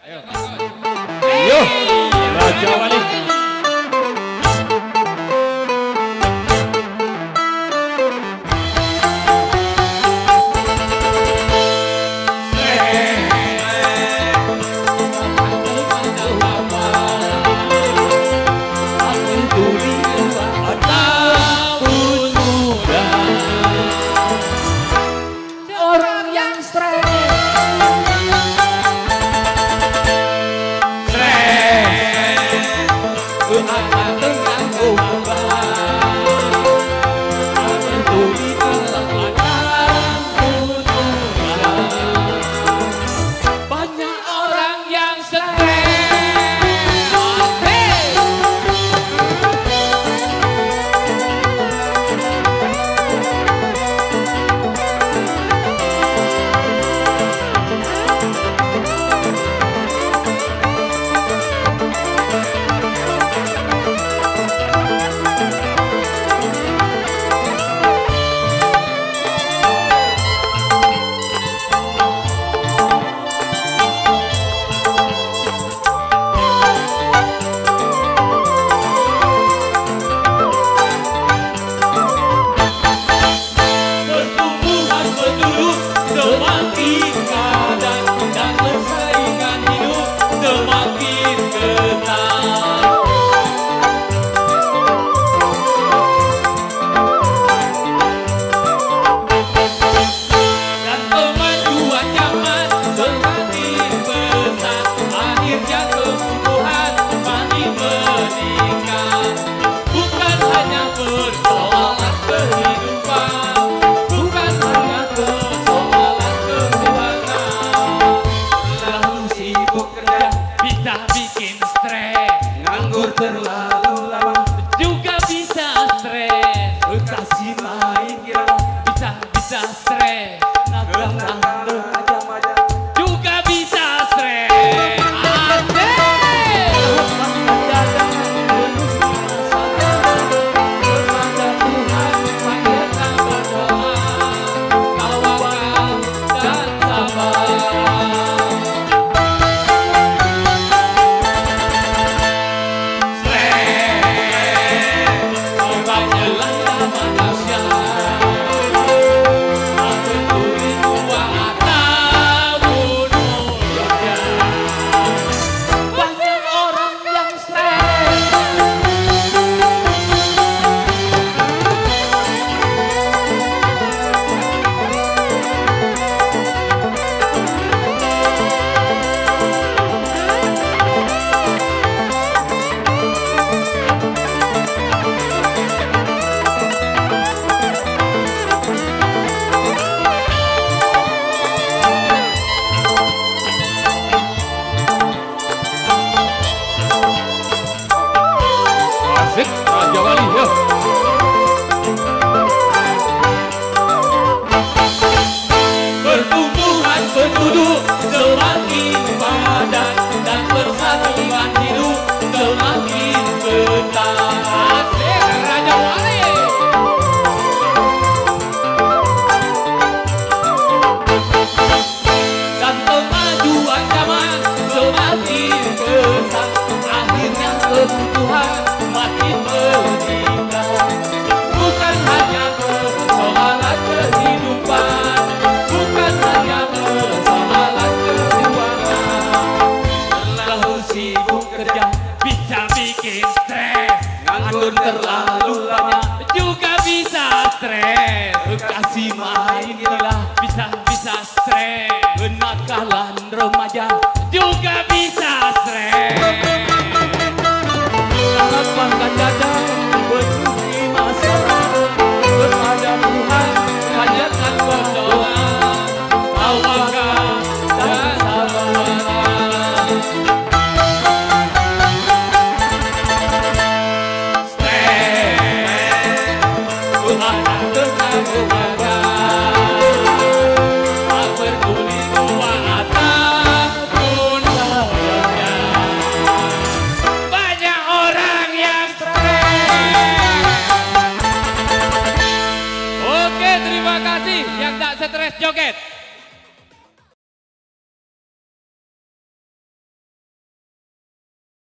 Ayo, Raja Wali. Raja Wali, ya. Pertumbuhan penduduk semakin padat dan persatuan hidup semakin ketat. Raja Wali. Dan kemajuan zaman semakin pesat, akhirnya kebutuhan makin meningkat. Bukan hanya persoalan kehidupan, bukan hanya persoalan keuangan. Terlalu sibuk kerja bisa bikin stres, nganggur terlalu banyak juga bisa stres. Kasih main gila bisa stres, kenakalan remaja juga